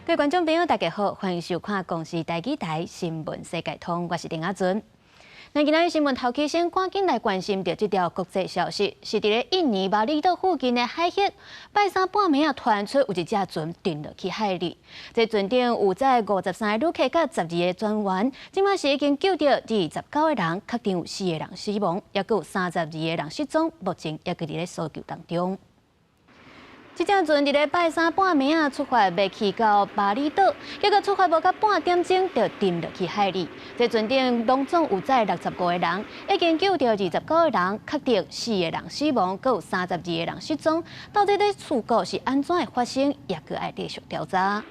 各位观众朋友，大家好，欢迎收看公视台记台新闻世界通，我是林雅纯。那今日新闻头起先赶紧来关心到这条国际消息，是伫咧印尼马里岛附近的海域，拜三半暝传出有一只船沉落去海里。这船顶有载53个旅客甲12个船员，即马是已经救到29个人，确定有4个人死亡，也有32个人失踪，目前也伫咧搜救当中。 这只船伫咧拜三半暝出发，要去到巴厘岛，结果出发无到半点钟，就沉落去海里。这船顶拢总有载65个人，已经救到29个人，确定4个人死亡，佮有32个人失踪。到底这事故是安怎会发生，也佮要继续调查。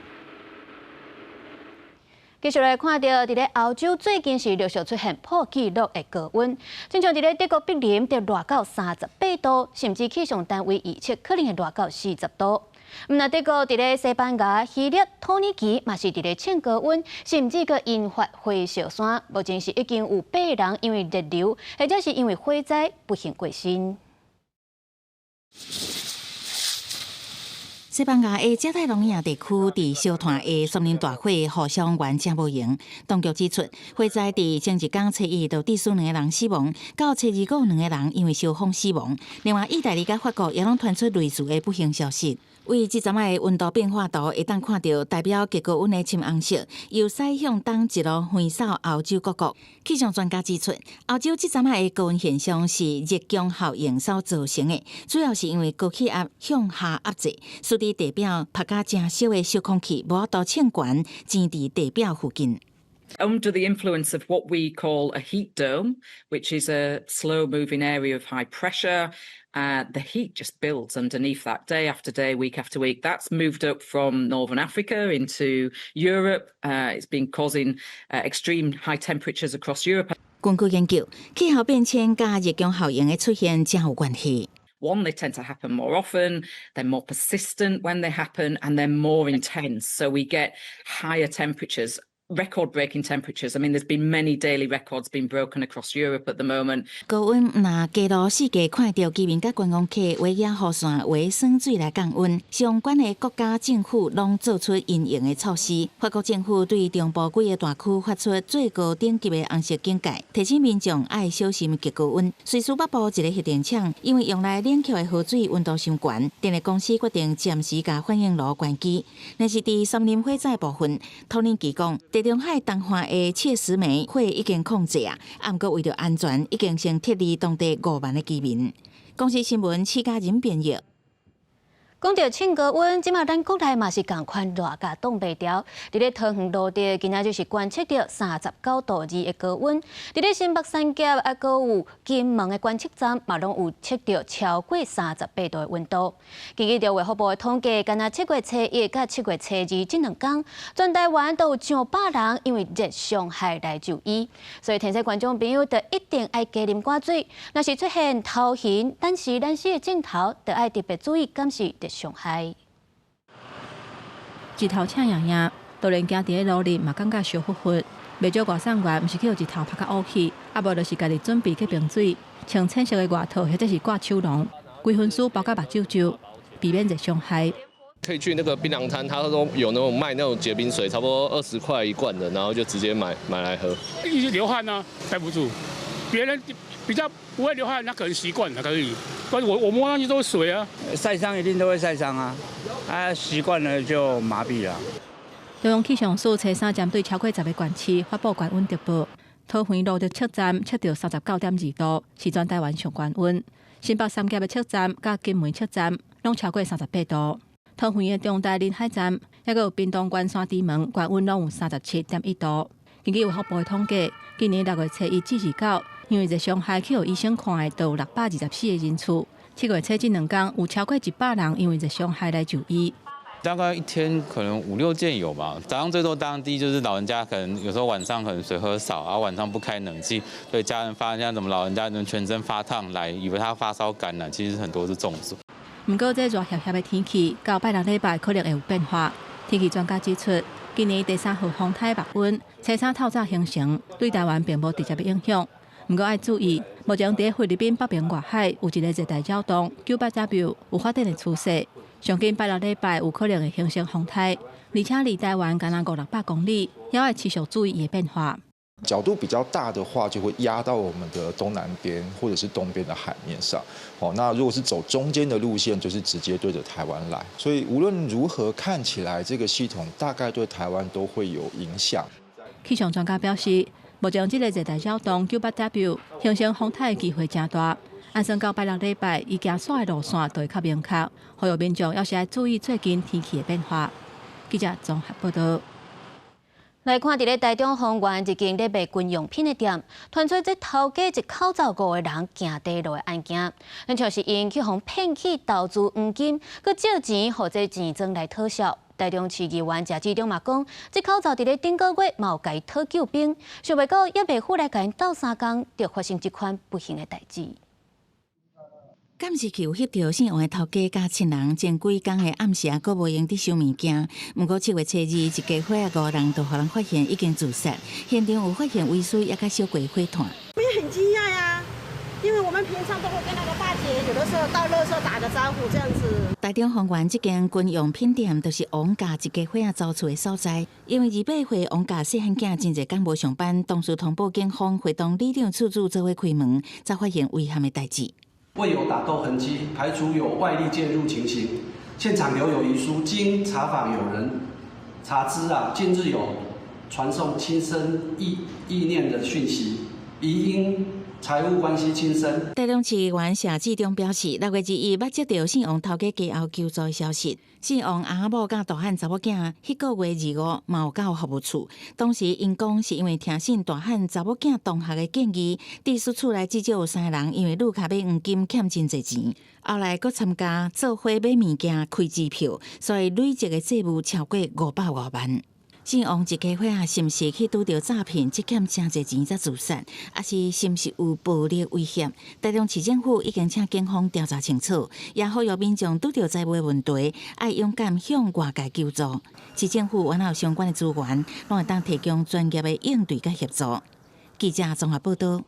继续来看到，伫咧欧洲最近是陆续出现破纪录的高温，亲像伫咧德国柏林就热到38度，甚至气象单位预测可能会热到40度。那德国伫咧西班牙、希腊、土耳其嘛是伫咧称高温，甚至佮引发火烧山。目前是已经有8人因为热流或者是因为火灾不幸过身。 西班牙的加泰隆尼亚地区伫烧炭的森林大火互相原正无形。当局指出，火灾伫前一天初一就致死2个人死亡，到初二有2个人因为烧风死亡。另外，意大利甲法国也拢传出类似的不幸消息。为这阵的温度变化图会当看到代表极高温的深红色，由西向东一路横扫欧洲各国。气象专家指出，欧洲这阵的高温现象是热强效应所造成的，主要是因为高气压向下压制，使得地表拍甲正烧的小空气无法度称悬，潜伫地表附近。 Under the influence of what we call a heat dome, which is a slow moving area of high pressure, the heat just builds underneath that day after day, week after week. That's moved up from Northern Africa into Europe. It's been causing extreme high temperatures across Europe. 根据研究，气候变迁甲热强效应的出现正有关系。 One, they tend to happen more often, they're more persistent when they happen, and they're more intense. So we get higher temperatures. Record-breaking temperatures. I mean, there's been many daily records being broken across Europe at the moment. 高温若加入世界看到居民甲观光客围野雨伞、围酸水来降温，相关的国家政府拢做出因应的措施。法国政府对中部几个大区发出最高等级的红色警戒，提醒民众爱小心极高温。瑞士北部一个核电厂因为用来冷却的河水温度伤悬，电力公司决定暂时甲反应炉关机。但是伫森林火灾部分，土耳其讲。 地中海东岸的切石梅火已经控制啊，不过为了安全，已经先撤离当地5万的居民。公视新闻4家人编译。 讲到称高温，即马咱国内嘛是共款热甲冻袂调。伫咧桃园路地，今仔就是观测到39度2的高温。伫咧新北三甲还阁有金门的观测站，嘛拢有测到超过38度的温度。根据卫福部的统计，今仔7月初1甲7月初2这2天，全台湾都有上百人因为热伤害来就医。所以，天色观众朋友就一定爱加啉寡水。若是出现头晕、但是难死的镜头，就爱特别注意监视热伤害。一头赤影影，当然行伫咧路里嘛感觉烧乎乎。袂少外送员毋是去互一头拍甲乌气，啊无就是家己准备去冰水，穿浅色的外套或者是挂手笼，规份书包甲目睭睭，避免热伤害。 可以去那个槟榔摊，他说有那种卖那种结冰水，差不多20块1罐的，然后就直接买来喝。一直流汗呢、待不住。别人比较不会流汗，他可能习惯了可以。但是我摸上去都是水啊。晒伤一定都会晒伤啊，习惯了就麻痹了。中央气象署初3针对超过10个县市发布高温特报，桃园路的测站测到39.2度，是全台湾上高温。新北三甲的测站甲金门测站拢超过38度。 桃园的中台临海站，还有屏东关山猪门，高温拢有37.1度。根据卫福部的统计，今年6月初1至29，因为热伤害去予医生看的，都有624个人次。7月初这2天，有超过100人因为热伤害来就医。大概一天可能5、6件有吧。早上最多当然第一就是老人家可能有时候晚上可能水喝少，然后晚上不开冷气，所以家人发现怎么老人家能全身发烫来，以为他发烧感染，其实很多是中暑。 不过，这热热的天气，到拜六礼拜可能会有变化。天气专家指出，今年第3号风台热温，初3透早形成，对台湾并无直接的影响。不过要注意，目前在菲律宾北边外海有一个热带扰动，900W有发展的趋势。上近拜六礼拜有可能会形成风台，而且离台湾仅500-600公里，也要持续注意伊的变化。角度比较大的话，就会压到我们的东南边或者是东边的海面上。那如果是走中间的路线，就是直接对着台湾来。所以无论如何，看起来这个系统大概对台湾都会有影响。气象专家表示，目前这个热带扰动 9/W 形成风台的机会真大。按算到拜六礼拜，伊行煞的路线就会较明确，呼吁民众要是爱注意最近天气的变化。记者综合报道。来看，伫咧台中丰原一间咧卖军用品的店，传出这头家一口罩5个人行地路的案件，咱就是因去互骗去投资黄金，佮借钱或者钱庄来讨销。台中市议员谢志忠嘛讲，这口罩伫咧顶个月嘛有甲伊讨救兵，想袂到也袂赴来甲因斗3工，就发生这款不幸的代志。敢是去有翕到姓王的头家甲亲人前几工的暗时阁无用伫收物件，毋过7月初2，一家伙5人就互人发现已经自杀，现场有发现遗书，也甲烧过火炭。我也很惊讶呀，因为我们平常都会跟那个大姐有的时候到垃圾打个招呼这样子。台中丰原这间军用品店，就是王家一家伙遭厝的所在。因为28岁王家细汉囝真侪工无上班，同时通报警方，会同李长处做伙开门，才发现危险的代志。未有打斗痕迹，排除有外力介入情形。现场留有遗书，经查访有人查知近日有传送轻生意念的讯息，疑因财务关系轻生。台中市议员谢志忠表示，6月2日捌接到姓王头家家后求助的消息。姓王阿某甲大汉查某囝，迄个月2、5嘛有到服务处。当时因讲是因为听信大汉查某囝同学的建议，地检处内至少有3个人因为路卡买黄金欠真侪钱，后来佫参加做伙买物件开支票，所以累积的债务超过550万。姓王一家伙是毋是去拄到诈骗，积欠真侪钱才自杀，还是毋是有暴力威胁？台中市政府已经请警方调查清楚，也呼吁民众拄到财务问题，要勇敢向外界求助。市政府完后相关的资源，拢会当提供专业的应对甲协助。记者综合报道。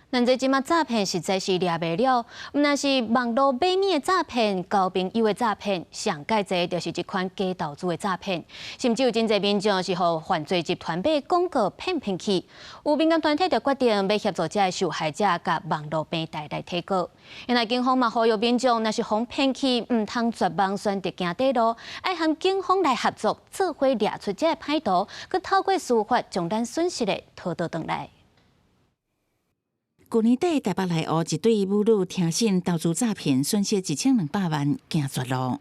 咱这即马诈骗实在是抓袂了，毋但是网络买物的诈骗、交朋友的诈骗，上介侪就是这款假投资的诈骗，甚至有真侪民众是互犯罪集团买广告骗去。有民间团体就决定要协助这些受害者甲网络平台来提告。原来警方嘛呼吁民众，若是互骗去，毋通绝望选择行底路，爱和警方来合作，做伙掠出这个歹徒，佮透过司法将咱损失的讨倒转来。去年底，台北内湖一对母女听信投资诈骗，损失1200万，行绝路。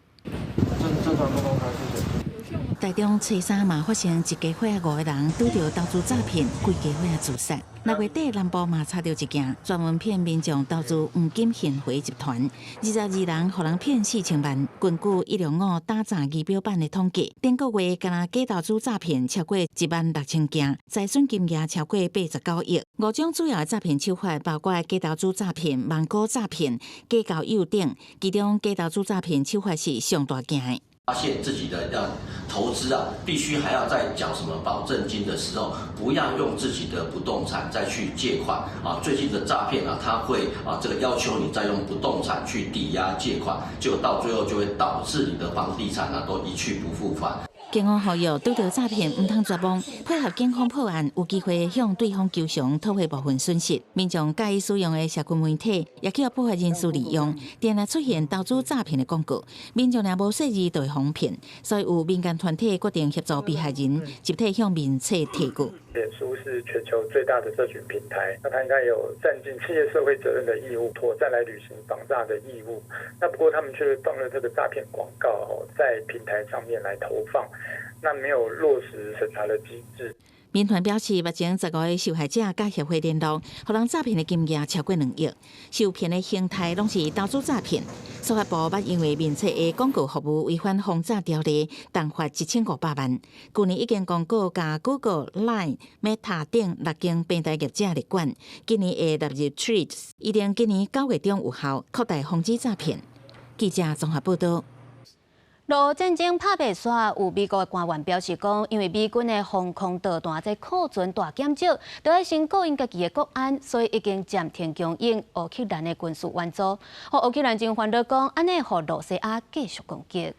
台中初三嘛发生一家伙5个人拄到投资诈骗，规家伙自杀。6月底，南部嘛查到一件专门骗民众投资黄金现回集团，22人互人骗4000万。根据105打诈仪表板的统计，顶个月敢若假投资诈骗超过16000件，财损金额超过89亿。5种主要的诈骗手法包括假投资诈骗、网购诈骗、假交友等，其中假投资诈骗手法是上大件的。发现自己的要投资必须还要在缴什么保证金的时候，不要用自己的不动产再去借款最近的诈骗他会这个要求你再用不动产去抵押借款，结果到最后就会导致你的房地产都一去不复返。警方呼吁拄到诈骗唔通绝望，配合警方破案，有机会向对方求偿，讨回部分损失。民众介意使用的社群媒体，也去予不法人士利用，定来出现投资诈骗的广告。民众若无识字，就会防骗，所以有民间团体决定协助被害人集体向民企提告。脸书是全球最大的社群平台，那它应该有占尽企业社会责任的义务，妥善来履行防诈的义务。那不过他们却放了这个诈骗广告在平台上面来投放，那没有落实审查的机制。民团表示，目前15个受害者甲协会联络，互人诈骗的金额超过2亿，受骗的形态拢是投资诈骗。司法部捌因为面册的广告服务违反防诈条例，重罚1500万。去年已经公告甲 Google、Line、Meta 等6间平台业者立管，今年的纳入 Threads， 一定今年9月中有效，扩大防止诈骗。记者综合报道。俄乌战争拍袂煞，有美国的官员表示讲，因为美军的防空导弹在库存大减少，就要先顾因家己的国安，所以已经暂停供应乌克兰的军事援助。乌克兰真烦恼讲，安尼互罗西亚继续攻击。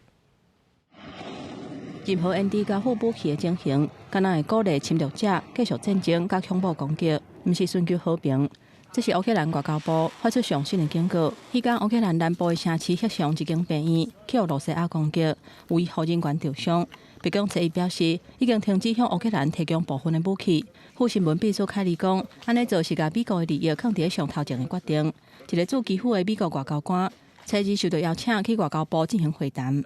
任何烟蒂甲副武器的情形，敢若会鼓励侵略者继续战争甲恐怖攻击，毋是寻求和平。这是乌克兰外交部发出上新的警告。迄天，乌克兰南部的城市黑熊一间病院遭俄罗斯攻击，有医护人员受伤。白宫侧翼表示，已经停止向乌克兰提供部分的武器。副新闻秘书凯利讲，安尼做是甲美国的利益放伫上头前的决定。一个驻基辅的美国外交官，初日受到邀请去外交部进行会談。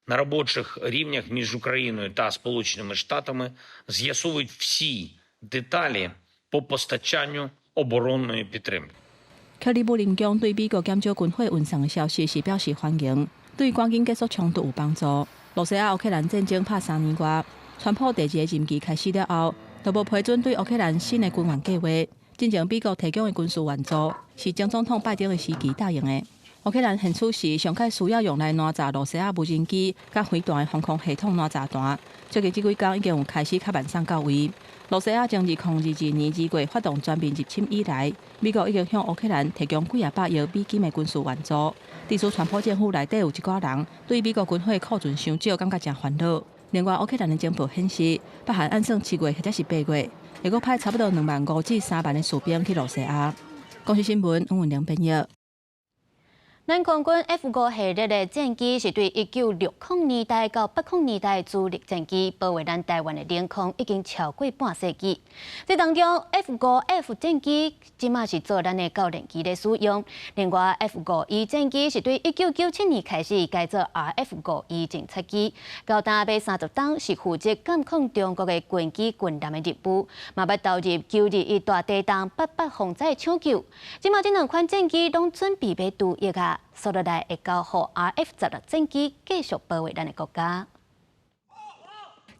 На робочих рівнях між Україною та Сполученими Штатами з'ясовують всі деталі по постачанню оборонної підтримки. 克里姆林宫对美国减少军火运送的消息是表示欢迎，对赶紧结束冲突有帮助。罗西亚乌克兰战争拍3年外，川普第2个任期开始了后，就无批准对乌克兰新的军援计划。真正美国提供的军事援助是前总统拜登的时期答应的。乌克兰现此时上届需要用来拦炸罗西亚无人机甲飞弹的防空系统拦炸弹，最近这几天已经有开始较慢送到位。罗西亚从2022年2月发动全面入侵以来，美国已经向乌克兰提供几百亿美金的军事援助。地处川普政府内底有一寡人对美国军火库存伤少，感觉真烦恼。另外，乌克兰的情报显示，北韩按算7月或者是8月，会阁派差不多25000至3万的士兵去罗西亚。公视新闻王文良编译。咱空军 F5系列的战机是对1960年代到80年代主力战机，保卫咱台湾的领空已经超过半世纪。这当中 F5F 战机即马是做咱的教练机咧使用。另外 F51战机是对1997年开始改做 RF51侦察机，到今尾30档是负责监控中国的军机军舰的任务，嘛要投入921大地动800防灾抢救。即马这两款战机拢准备要除役啊！所以来会交予 RF16战机继续保卫咱的国家。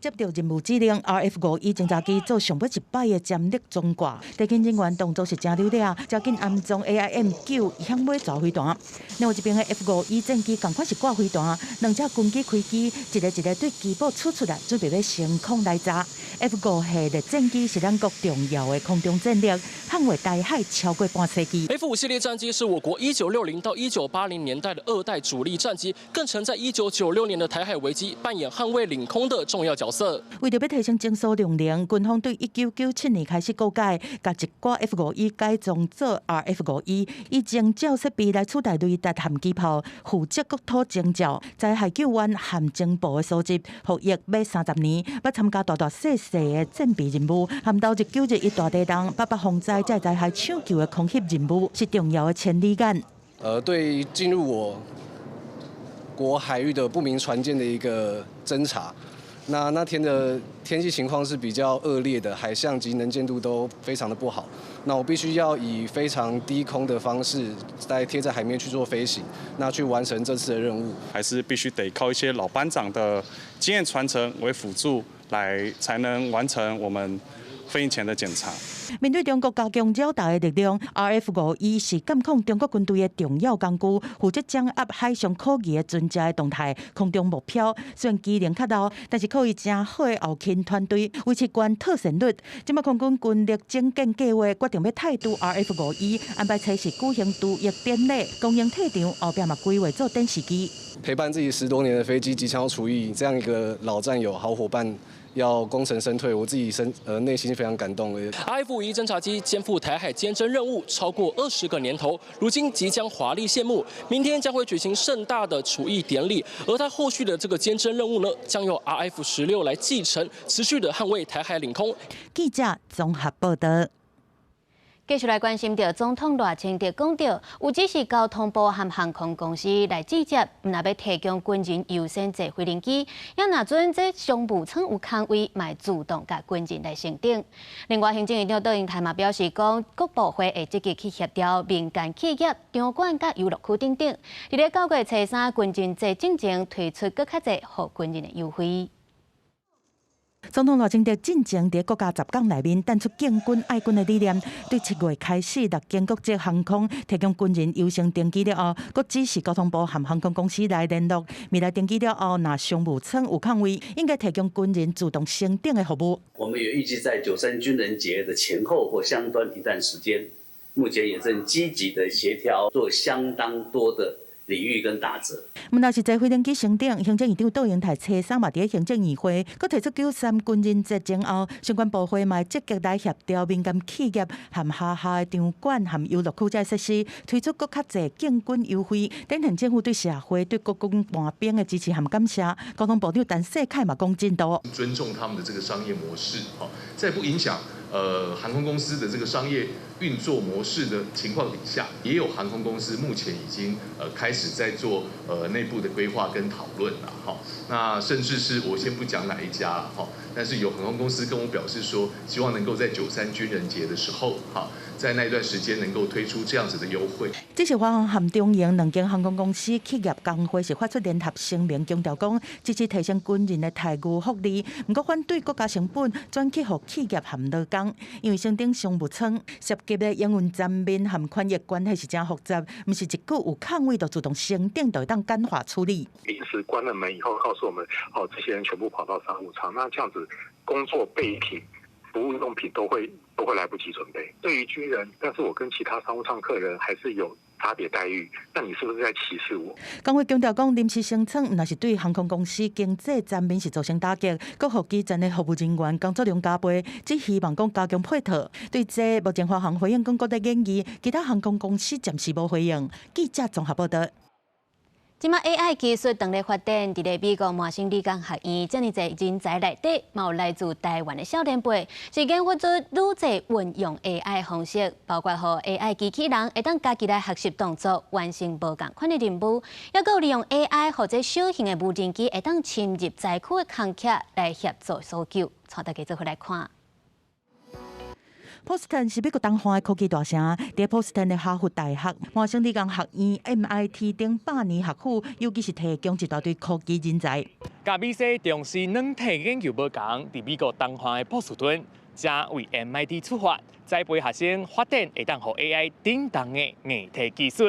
接到任务指令 ，RF51侦察机做上尾一摆的潜力中挂，地勤人员动作是真溜达，赶紧安装 AIM9向尾抓飞弹。另外一边的 F51战机同款是挂飞弹，两只军机开机，一个对机堡出来，准备要升空来炸。F5系列战机是咱国重要的空中战力，捍卫台海超过半世纪。F5系列战机是我国1960到1980年代的2代主力战机，更曾在1996年的台海危机扮演捍卫领空的重要角色。为着要提升侦搜量能，军方对1997年开始购改，把一挂 F51改装做 RF51，以精照设备来取代雷达含机炮，负责国土征召，在海救援含征部的所集，服役要30年，要参加大细的战备任务，含到921大地动800防灾在台海抢救的空袭任务，是重要的潜力感。对进入我国海域的不明船舰的一个侦查。那天的天气情况是比较恶劣的，海象及能见度都非常的不好。那我必须要以非常低空的方式，贴在海面去做飞行，那去完成这次的任务。还是必须得靠一些老班长的经验传承为辅助，才能完成我们飞行前的检查。面对中国加强扰台的力量 ，RF51是监控中国军队的重要工具，负责掌握海上可疑的船只的动态、空中目标。虽然机能较老，但是靠伊真好的后勤团队，维持高特胜率。今麦空军军力精简计划决定要态度 RF51，安排测试举行除役典礼，供应退场，后边嘛规划做电视机。陪伴自己10多年的飞机即将要除役，这样一个老战友、好伙伴。要功成身退，我自己内心非常感动的。RF51侦察机肩负台海监侦任务超过20个年头，如今即将华丽谢幕，明天将会举行盛大的除役典礼，而它后续的这个监侦任务呢，将由 RF16来继承，持续的捍卫台海领空。记者综合报道。继续来关心到总统赖清德讲到，有指示交通部和航空公司来直接，若要提供军人优先坐飞行机，也若准这商务舱有空位，卖自动甲军人来升顶。另外，行政院长窦英台嘛表示讲，各部会会积极去协调民间企业、场馆甲游乐区等等，伫咧9月初3军人节进前推出更较侪互军人的优惠。总统赖清德进前伫国家10讲内面，带出建军爱军的理念，对7月开始6间国际航空提供军人优先登机了后，佮指示交通部和航空公司来联络，未来登机了后，若商务舱有空位，应该提供军人自动升顶的服务。我们也预计在93军人节的前后或相端一段时间，目前也正积极的协调，做相当多的礼遇跟打折。毋但是在飞行机升顶，行政院长杜英泰车上嘛，伫行政议会，佮提出93军人节前后，相关部会嘛积极来协调民间企业和下的场馆和游乐区这设施，推出更较侪建军优惠，展现政府对社会、对国军官兵的支持和感谢。交通部长陈世凯嘛讲进度，尊重他们的这个商业模式，在不影响航空公司的这个商业运作模式的情况底下，也有航空公司目前已经开始在做内部的规划跟讨论了哈。那甚至是我先不讲哪一家了哈，但是有航空公司跟我表示说，希望能够在93军人节的时候哈，在那一段时间能够推出这样子的优惠。这是华航和中营两间航空公司企业工会是发出联合声明，强调讲支持提升军人的待遇福利，不过反对国家成本转去予企业和劳工，因为升顶商务舱涉及的营运层面和权益关系是真复杂，不是一句有抗位就自动升顶就会当简化处理。临时关了门以后，告诉我们这些人全部跑到商务舱，那这样子工作备品、服务用品都会来不及准备。对于军人，但是我跟其他商务舱客人还是有差别待遇，那你是不是在歧视我？工会强调讲，临时升舱毋但是对航空公司经济层面是造成打击，各互基层的服务人员工作量加倍，只希望讲加强配套。对这目前华航回应讲，各类建议，其他航空公司暂时无回应。记者综合报道。即马 AI 技术当日发展，伫咧美国麻省理工学院，遮尔侪人才内底，嘛有来自台湾的少年辈，是研发出愈侪运用 AI 方式，包括互 AI 机器人会当家己来学习动作，完成无共款的任务，也有利用 AI 或者小型的无人机会当侵入灾区的空隙来协助搜救。带大家做回来看。波士顿是美国东方的科技大城，伫波士顿的哈佛大学、麻省理工学院、MIT 等100年学府，尤其是提供一大堆科技人才。甲美西重视软体研究无同，伫美国东方的波士顿，正为 MIT 出发，栽培学生发展会当互 AI 顶档的硬体技术。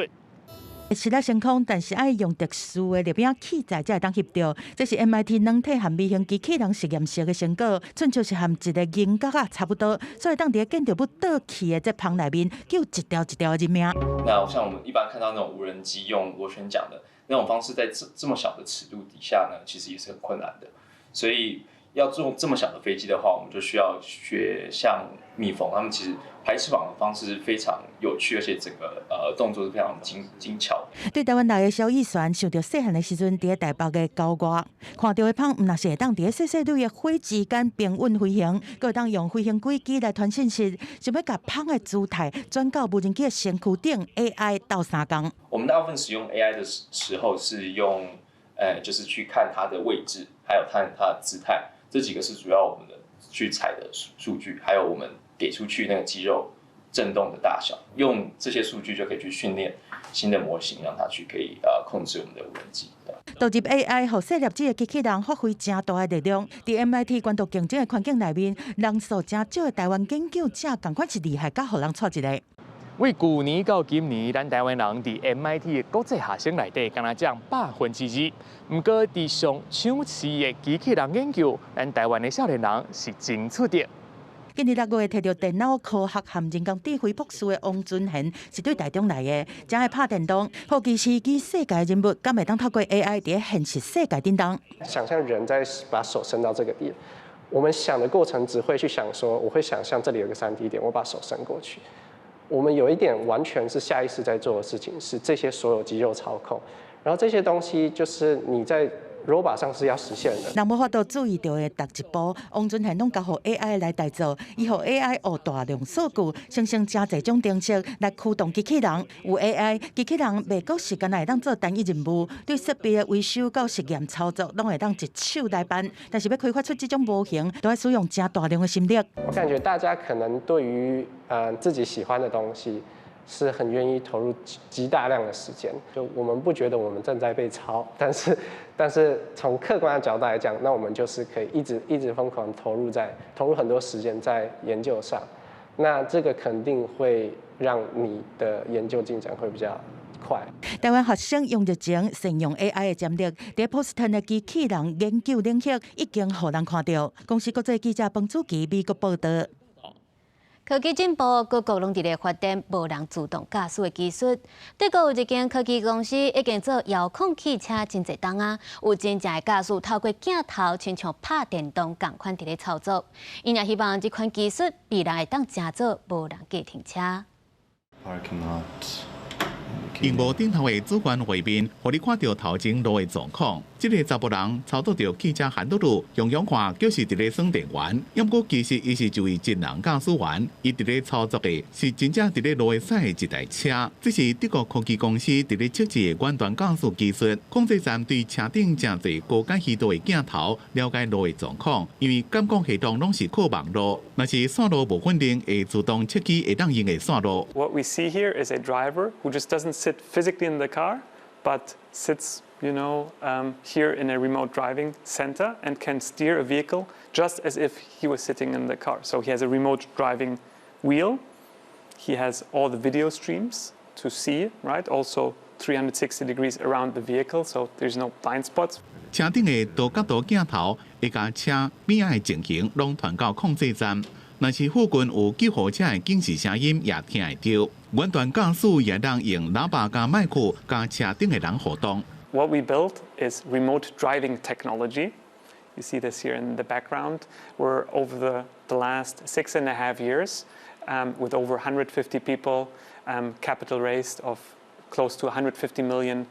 实力成功，但是爱用特殊的摄影器材才会当翕到。这是 MIT 软体和微型机器人实验室的成果，纯粹是和一个银角啊差不多，所以当伫建造不倒去的这棚内面，救一条一条的人命。那像我们一般看到那种无人机用螺旋桨的那种方式，在这么小的尺度底下呢，其实也是很困难的。所以要做这么小的飞机的话，我们就需要学像蜜蜂，他们其实排翅膀的方式非常有趣，而且整个动作是非常精巧。对台湾来的小艺璇，想到细汉的时阵，伫台北的郊外，看到的芳，毋但是会当伫细细蕊的火之间平稳飞行，佮会当用飞行轨迹来传信息，想要甲芳的姿态转到无人机的身躯顶 ，AI 斗三工。我们大部分使用 AI 的时候是用，就是去看它的位置，还有看它的姿态，这几个是主要我们的去采的数据，还有我们给出去那个肌肉震动的大小，用这些数据就可以去训练新的模型，让它去可以控制我们的无人机。导入 AI 和设立这个机器人发挥真大的力量，在 MIT 关注竞争的环境内面，人数真少的台湾研究者，同款是厉害，甲互人错一个。为去年到今年，咱台湾人伫 MIT 的国际学生内底，敢若占1/2。不过，伫上抢市的机器人研究，咱台湾的少年人是真出色。今年6月，摕到电脑科学和人工智慧博士的王俊贤，是对台中来的，正爱拍电动，好奇世纪世界人物，敢会当透过 AI 伫现实世界顶当。想象人在把手伸到这个地，我们想的过程只会去想说，我会想象这里有个3D 点，我把手伸过去。我们有一点完全是下意识在做的事情，是这些所有肌肉操控，然后这些东西就是你在 robot 上是要实现的。人无法度注意到的每一步，王俊贤拢交互 AI 来代做，伊互 AI 学大量数据，生成真侪种程式来驱动机器人。有 AI， 机器人袂够时间来当做单一任务，对设备的维修到实验操作，拢会当一手来办。但是要开发出这种模型，都要使用真大量的心力。我感觉大家可能对于自己喜欢的东西， 是很愿意投入极大量的时间，就我们不觉得我们正在被抄，但是从客观的角度来讲，那我们就是可以一直疯狂投入很多时间在研究上，那这个肯定会让你的研究进展会比较快。台湾学生用热情善用 AI 的潜力，在波士顿的机器人研究领域已经互人看到。公司国际记者彭祖基美国报道。科技进步，各国拢伫咧发展无人自动驾驶的技术。德国有一间科技公司已经做遥控汽车真侪档啊，有真正的驾驶透过镜头，亲像拍电动共款伫咧操作。因也希望这款技术未来会当真做无人驾停车。荧幕顶头的主观画面，互你看到头前路的状况。这个查甫人操作着汽车handle路，用看就是伫咧耍电源。要不过其实伊是一位真人驾驶员，伊伫咧操作的是真正伫咧路的驶的一台车。这是德国科技公司伫咧测试的远端驾驶技术。控制站对车顶真侪高解析度的镜头，了解路的状况。因为感光系统拢是靠网络，若是线路无稳定，会自动测试会当用的线路。What we see here is a driver who just doesn't sit physically in the car, but sits, here in a remote driving center and can steer a vehicle just as if he was sitting in the car. So he has a remote driving wheel. He has all the video streams to see, right? Also 360 degrees around the vehicle, so there's no blind spots. 车顶的多角度镜头会将车边仔的情形拢传到控制站。若是附近有救护车的警示声音，也听会到。远端驾驶也当用喇叭加麦克加车顶的人互动。What we built is remote driving technology. You see this here in the background. We're over the last 6.5 years, with over 150 people, capital raised of close to $150 million.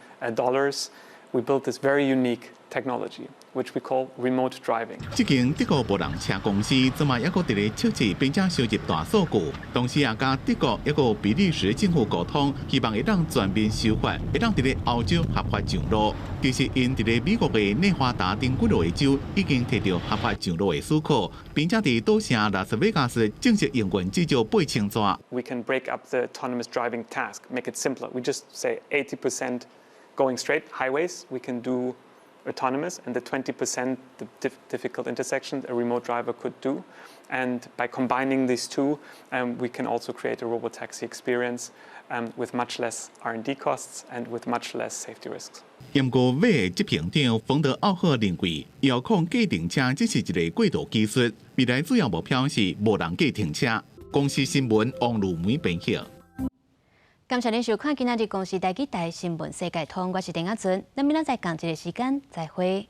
We built this very unique technology, which we call remote driving. 这间德国无人车公司昨嘛也搁伫咧测试，并且收集大数据，同时也甲德国一个比利时政府沟通，希望会当全面修法，会当伫咧欧洲合法上路。其实因伫咧美国的内华达等几个州已经摕到合法上路的许可，并且伫赌城拉斯维加斯正式营运至少8000座。We can break up the autonomous driving task, make it simpler. We just say 80% going straight highways. We can do autonomous, and the 20% the difficult intersections a remote driver could do. And by combining these two, we can also create a robotaxi experience with much less R&D costs and with much less safety risks. 英国马的执行长冯德奥赫认为，遥控计程车只是一个过渡技术，未来主要目标是无人计程车。公司新闻王路梅编辑。感谢您收看今仔日公视台记台新闻世界通，我是丁雅纯，咱明仔载同一个时间再会。